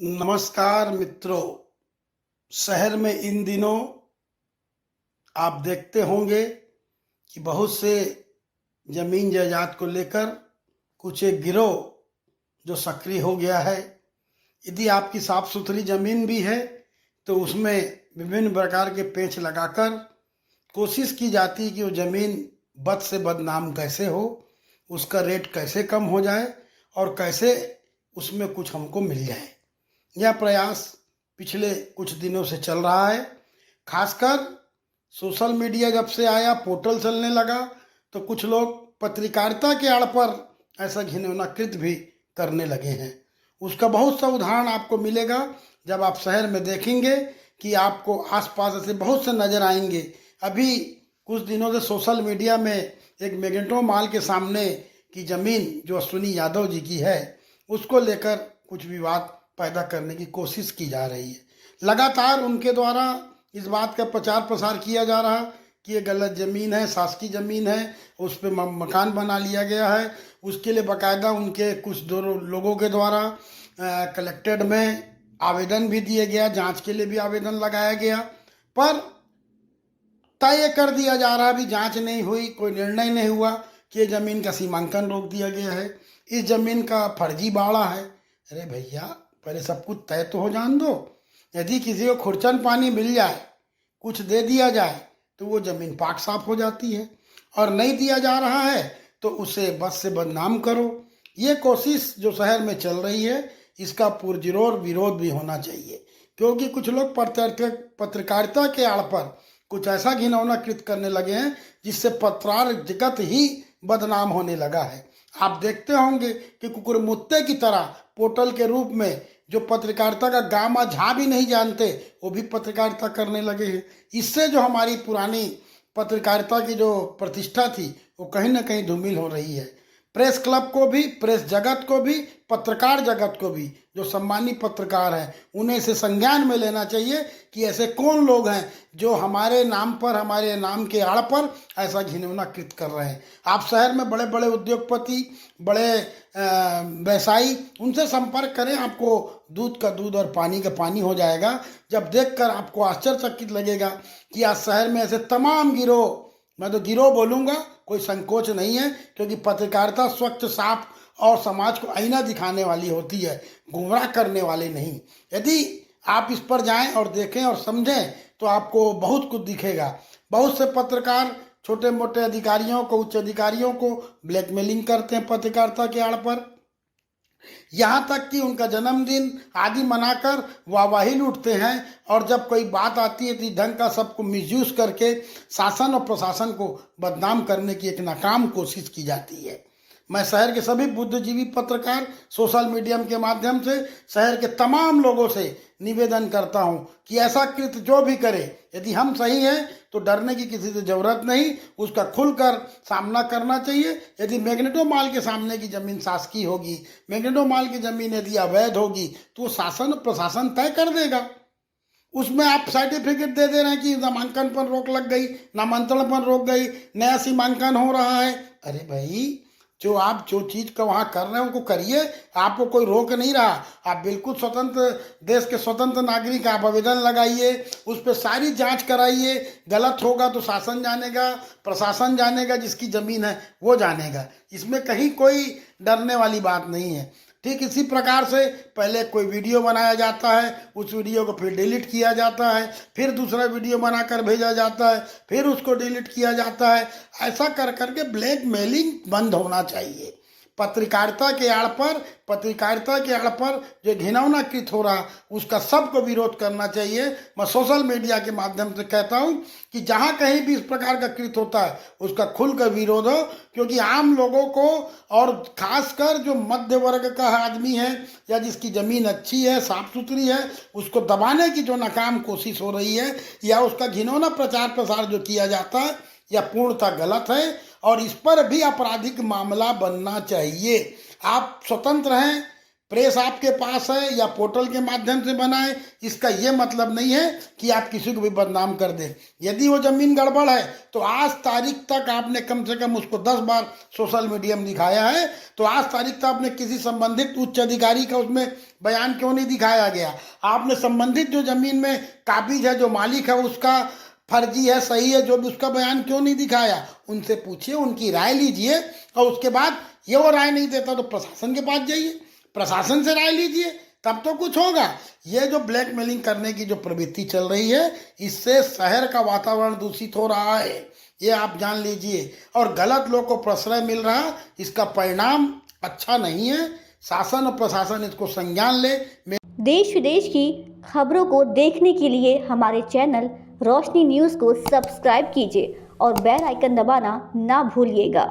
नमस्कार मित्रों। शहर में इन दिनों आप देखते होंगे कि बहुत से जमीन जायदाद को लेकर कुछ एक गिरोह जो सक्रिय हो गया है। यदि आपकी साफ सुथरी जमीन भी है तो उसमें विभिन्न प्रकार के पेंच लगाकर कोशिश की जाती है कि वो जमीन बद से बदनाम कैसे हो, उसका रेट कैसे कम हो जाए और कैसे उसमें कुछ हमको मिल जाए। यह प्रयास पिछले कुछ दिनों से चल रहा है। खासकर सोशल मीडिया जब से आया, पोर्टल चलने लगा, तो कुछ लोग पत्रकारिता के आड़ पर ऐसा घिनौना कृत्य भी करने लगे हैं। उसका बहुत सा उदाहरण आपको मिलेगा जब आप शहर में देखेंगे कि आपको आसपास ऐसे बहुत से नजर आएंगे। अभी कुछ दिनों से सोशल मीडिया में एक मैग्नेटो मॉल के सामने की जमीन जो अश्विनी यादव जी की है, उसको लेकर कुछ विवाद पैदा करने की कोशिश की जा रही है। लगातार उनके द्वारा इस बात का प्रचार प्रसार किया जा रहा कि ये गलत ज़मीन है, शासकीय ज़मीन है, उस पर मकान बना लिया गया है। उसके लिए बाकायदा उनके कुछ दो लोगों के द्वारा कलेक्टेड में आवेदन भी दिए गया, जांच के लिए भी आवेदन लगाया गया, पर तय कर दिया जा रहा, अभी जांच नहीं हुई, कोई निर्णय नहीं हुआ कि ये ज़मीन का सीमांकन रोक दिया गया है, इस ज़मीन का फर्जी बाड़ा है। अरे भैया, पहले सब कुछ तय तो हो जान दो। यदि किसी को खुरचन पानी मिल जाए, कुछ दे दिया जाए, तो वो ज़मीन पाक साफ हो जाती है, और नहीं दिया जा रहा है तो उसे बस से बदनाम करो। ये कोशिश जो शहर में चल रही है, इसका पुरजोर विरोध भी होना चाहिए, क्योंकि कुछ लोग पत्रकारिता के आड़ पर कुछ ऐसा घिनौना कृत्य करने लगे हैं जिससे पत्रकार जगत ही बदनाम होने लगा है। आप देखते होंगे कि कुकुरमुत्ते की तरह पोर्टल के रूप में जो पत्रकारिता का गामा झा भी नहीं जानते, वो भी पत्रकारिता करने लगे हैं। इससे जो हमारी पुरानी पत्रकारिता की जो प्रतिष्ठा थी, वो कहीं ना कहीं धूमिल हो रही है। प्रेस क्लब को भी, प्रेस जगत को भी, पत्रकार जगत को भी, जो सम्मानित पत्रकार हैं, उन्हें इसे संज्ञान में लेना चाहिए कि ऐसे कौन लोग हैं जो हमारे नाम पर, हमारे नाम के आड़ पर ऐसा घिनौना कृत्य कर रहे हैं। आप शहर में बड़े बड़े उद्योगपति, बड़े व्यवसायी, उनसे संपर्क करें, आपको दूध का दूध और पानी का पानी हो जाएगा। जब देखकर आपको आश्चर्यचकित लगेगा कि आज शहर में ऐसे तमाम गिरोह, मैं तो गिरोह बोलूँगा, कोई संकोच नहीं है, क्योंकि पत्रकारिता स्वच्छ, साफ और समाज को आईना दिखाने वाली होती है, गुमराह करने वाले नहीं। यदि आप इस पर जाएं और देखें और समझें तो आपको बहुत कुछ दिखेगा। बहुत से पत्रकार छोटे मोटे अधिकारियों को, उच्च अधिकारियों को ब्लैकमेलिंग करते हैं पत्रकारिता के आड़ पर, यहाँ तक कि उनका जन्मदिन आदि मनाकर वाहवाही लूटते हैं, और जब कोई बात आती है तो ढंग का सबको मिसयूज करके शासन और प्रशासन को बदनाम करने की एक नाकाम कोशिश की जाती है। मैं शहर के सभी बुद्धिजीवी पत्रकार, सोशल मीडिया के माध्यम से शहर के तमाम लोगों से निवेदन करता हूं कि ऐसा कृत्य जो भी करे, यदि हम सही हैं तो डरने की किसी से जरूरत नहीं, उसका खुलकर सामना करना चाहिए। यदि मैग्नेटो मॉल के सामने की जमीन शासकीय होगी, मैग्नेटो मॉल की जमीन यदि अवैध होगी, तो शासन प्रशासन तय कर देगा। उसमें आप सर्टिफिकेट दे रहे हैं कि नामांकन पर रोक लग गई, नामांतरण पर रोक गई, नया सीमांकन हो रहा है। अरे भाई, जो चीज़ का वहाँ कर रहे हैं उनको करिए, आपको कोई रोक नहीं रहा। आप बिल्कुल स्वतंत्र, देश के स्वतंत्र नागरिक, आप आवेदन लगाइए, उस पर सारी जांच कराइए। गलत होगा तो शासन जानेगा, प्रशासन जानेगा, जिसकी ज़मीन है वो जानेगा। इसमें कहीं कोई डरने वाली बात नहीं है। ठीक इसी प्रकार से पहले कोई वीडियो बनाया जाता है, उस वीडियो को फिर डिलीट किया जाता है, फिर दूसरा वीडियो बनाकर भेजा जाता है, फिर उसको डिलीट किया जाता है। ऐसा कर करके ब्लैकमेलिंग बंद होना चाहिए। पत्रकारिता के आड़ पर जो घिनौना कृत्य हो रहा, उसका सबको विरोध करना चाहिए। मैं सोशल मीडिया के माध्यम से कहता हूं कि जहां कहीं भी इस प्रकार का कृत्य होता है, उसका खुलकर विरोध हो, क्योंकि आम लोगों को, और खासकर जो मध्य वर्ग का आदमी है या जिसकी ज़मीन अच्छी है, साफ सुथरी है, उसको दबाने की जो नाकाम कोशिश हो रही है, या उसका घिनौना प्रचार प्रसार जो किया जाता है, यह पूर्णतः गलत है, और इस पर भी आपराधिक मामला बनना चाहिए। आप स्वतंत्र हैं, प्रेस आपके पास है या पोर्टल के माध्यम से बना है, इसका ये मतलब नहीं है कि आप किसी को भी बदनाम कर दें। यदि वो जमीन गड़बड़ है तो आज तारीख तक आपने कम से कम उसको 10 बार सोशल मीडिया में दिखाया है, तो आज तारीख तक आपने किसी संबंधित उच्च अधिकारी का उसमें बयान क्यों नहीं दिखाया गया? आपने संबंधित जो जमीन में काबिज है, जो मालिक है, उसका फर्जी है, सही है, जो भी, उसका बयान क्यों नहीं दिखाया? उनसे पूछिए, उनकी राय लीजिए, और उसके बाद ये वो राय नहीं देता तो प्रशासन के पास जाइए, प्रशासन से राय लीजिए, तब तो कुछ होगा। ये जो ब्लैकमेलिंग करने की जो प्रवृत्ति चल रही है, इससे शहर का वातावरण दूषित हो रहा है, ये आप जान लीजिए। और गलत लोग को प्रश्रय मिल रहा, इसका परिणाम अच्छा नहीं है। शासन और प्रशासन इसको संज्ञान ले। देश विदेश की खबरों को देखने के लिए हमारे चैनल रोशनी न्यूज़ को सब्सक्राइब कीजिए और बेल आइकन दबाना ना भूलिएगा।